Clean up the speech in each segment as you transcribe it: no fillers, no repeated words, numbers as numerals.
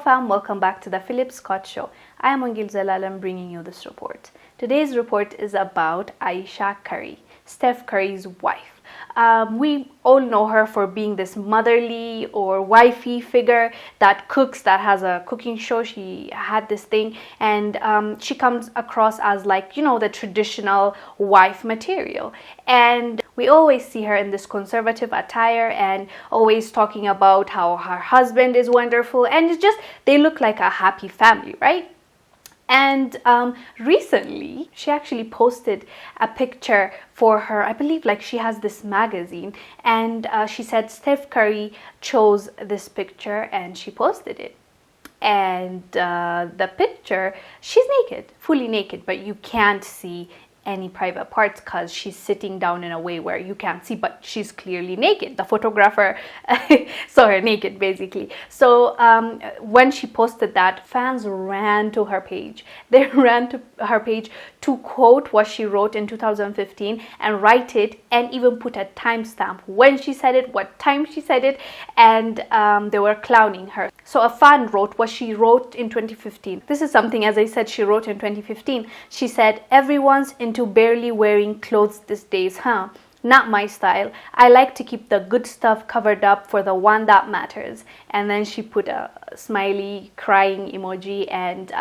fam, welcome back to the Phillip Scott Show. I am Angil Zalalam bringing you this report. Today's report is about Ayesha Curry, Steph Curry's wife. We all know her for being this motherly or wifey figure that cooks, that has a cooking show. She had this thing, and she comes across as like, you know, the traditional wife material. And we always see her in this conservative attire and always talking about how her husband is wonderful, and it's just, they look like a happy family, right? And recently she actually posted a picture for her, I believe, like she has this magazine, and she said Steph Curry chose this picture and she posted it. And the picture, she's naked, fully naked, but you can't see any private parts because she's sitting down in a way where you can't see, but she's clearly naked. The photographer saw her naked, basically. So when she posted that, fans ran to her page. They ran to her page to quote what she wrote in 2015 and write it, and even put a timestamp when she said it, what time she said it, and they were clowning her. So a fan wrote what she wrote in 2015. This is something, as I said, she wrote in 2015. She said, "Everyone's into barely wearing clothes these days, huh? Not my style. I like to keep the good stuff covered up for the one that matters." And then she put a smiley crying emoji, and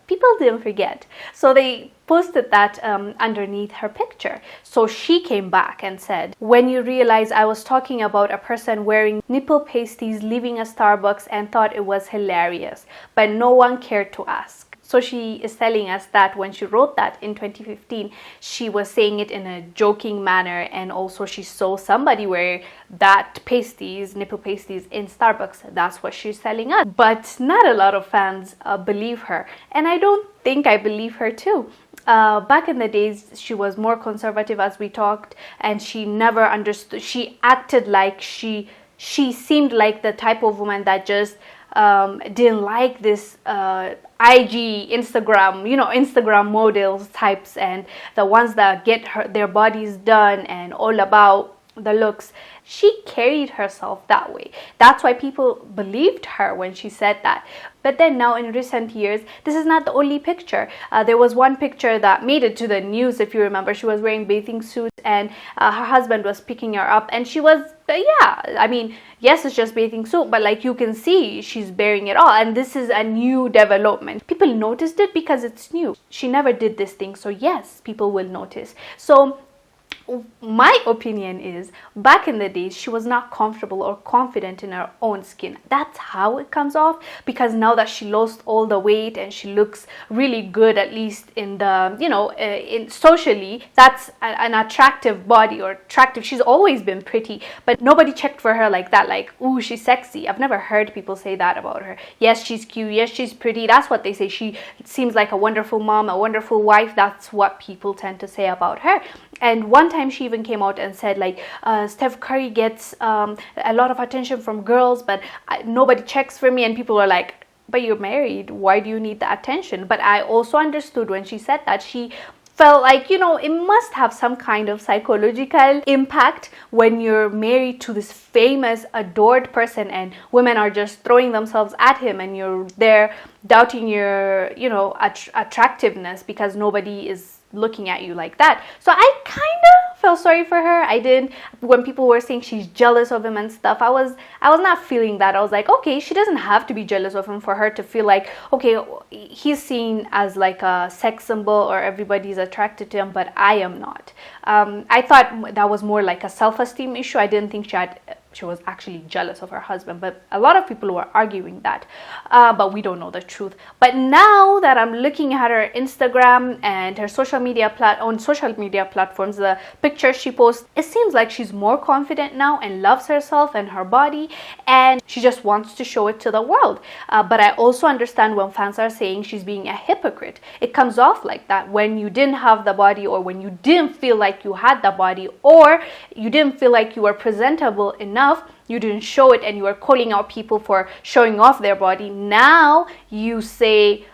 people didn't forget. So they posted that underneath her picture. So she came back and said, "When you realize I was talking about a person wearing nipple pasties leaving a Starbucks and thought it was hilarious, but no one cared to ask." So she is telling us that when she wrote that in 2015, she was saying it in a joking manner, and also she saw somebody wear that pasties, nipple pasties, in Starbucks. That's what she's telling us. But not a lot of fans believe her, and I don't think I believe her too. Back in the days, she was more conservative, as we talked, and she never understood. She acted like she seemed like the type of woman that just didn't like this IG, Instagram, you know, Instagram models types, and the ones that get their bodies done and all about the looks. She carried herself that way. That's why people believed her when she said that. But then now in recent years, this is not the only picture. There was one picture that made it to the news, if you remember. She was wearing bathing suits, and her husband was picking her up, and she was, I mean, yes, it's just bathing suit, but like you can see she's bearing it all. And this is a new development. People noticed it because it's new. She never did this thing, so yes, people will notice. So my opinion is, back in the days, she was not comfortable or confident in her own skin. That's how it comes off, because now that she lost all the weight and she looks really good, at least in the, you know, in socially, that's an attractive body, or attractive. She's always been pretty, but nobody checked for her like that, like, ooh, she's sexy. I've never heard people say that about her. Yes, she's cute. Yes, she's pretty. That's what they say. She seems like a wonderful mom, a wonderful wife. That's what people tend to say about her. And one time she even came out and said, like, Steph Curry gets a lot of attention from girls, but nobody checks for me. And people were like, but you're married. Why do you need the attention? But I also understood when she said that, she felt like, you know, it must have some kind of psychological impact when you're married to this famous, adored person, and women are just throwing themselves at him, and you're there doubting your, you know, attractiveness because nobody is looking at you like that. So I kind of felt sorry for her. I didn't, when people were saying she's jealous of him and stuff, I was not feeling that. I was like, okay, she doesn't have to be jealous of him for her to feel like, okay, he's seen as like a sex symbol, or everybody's attracted to him, but I am not. I thought that was more like a self-esteem issue. I didn't think she was actually jealous of her husband, but a lot of people were arguing that, but we don't know the truth. But now that I'm looking at her Instagram and her social media platforms, the pictures she posts, it seems like she's more confident now and loves herself and her body, and she just wants to show it to the world. But I also understand when fans are saying she's being a hypocrite. It comes off like that when you didn't have the body, or when you didn't feel like you had the body, or you didn't feel like you were presentable enough. You didn't show it, and you were calling out people for showing off their body. Now you say,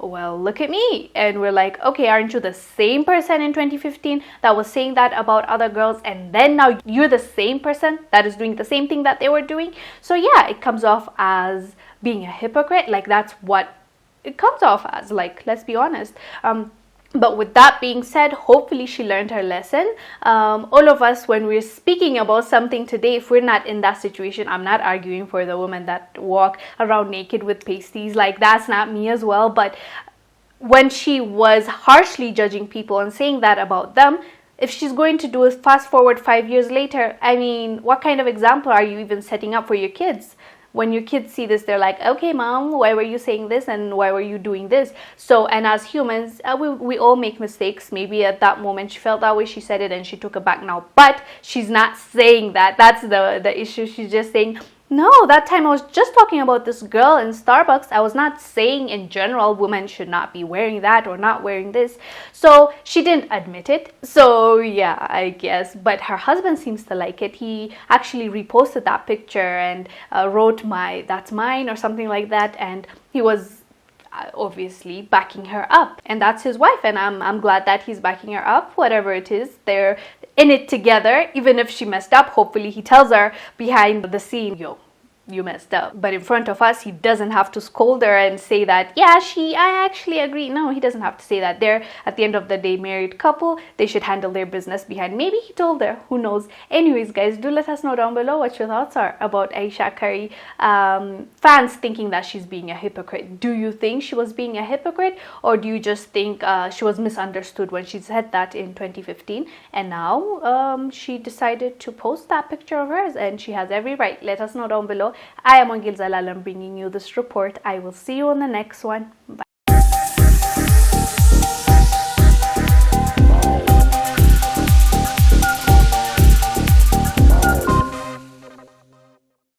well, look at me. And we're like, okay, aren't you the same person in 2015 that was saying that about other girls, and then now you're the same person that is doing the same thing that they were doing? So yeah, it comes off as being a hypocrite. Like, that's what it comes off as, like, let's be honest. But with that being said, hopefully she learned her lesson. All of us, when we're speaking about something today, if we're not in that situation, I'm not arguing for the women that walk around naked with pasties. Like, that's not me as well. But when she was harshly judging people and saying that about them, if she's going to do a fast forward 5 years later, I mean, what kind of example are you even setting up for your kids? When your kids see this, they're like, okay, mom, why were you saying this, and why were you doing this? So, and as humans, we all make mistakes. Maybe at that moment she felt that way, she said it, and she took it back now. But she's not saying that. That's the issue. She's just saying, no, that time I was just talking about this girl in Starbucks. I was not saying in general women should not be wearing that or not wearing this. So she didn't admit it. So yeah, I guess. But her husband seems to like it. He actually reposted that picture and wrote that's mine or something like that. And he was obviously backing her up, and that's his wife, and I'm glad that he's backing her up. Whatever it is, they're in it together. Even if she messed up, hopefully he tells her behind the scene, yo, you messed up. But in front of us, he doesn't have to scold her and say that, yeah, I actually agree. No, he doesn't have to say that. They're, at the end of the day, married couple. They should handle their business behind. Maybe he told her, who knows. Anyways, guys, do let us know down below what your thoughts are about Ayesha Curry. Fans thinking that she's being a hypocrite. Do you think she was being a hypocrite, or do you just think she was misunderstood when she said that in 2015, and now she decided to post that picture of hers, and she has every right? Let us know down below. I am Angel Zalal, bringing you this report. I will see you on the next one. Bye.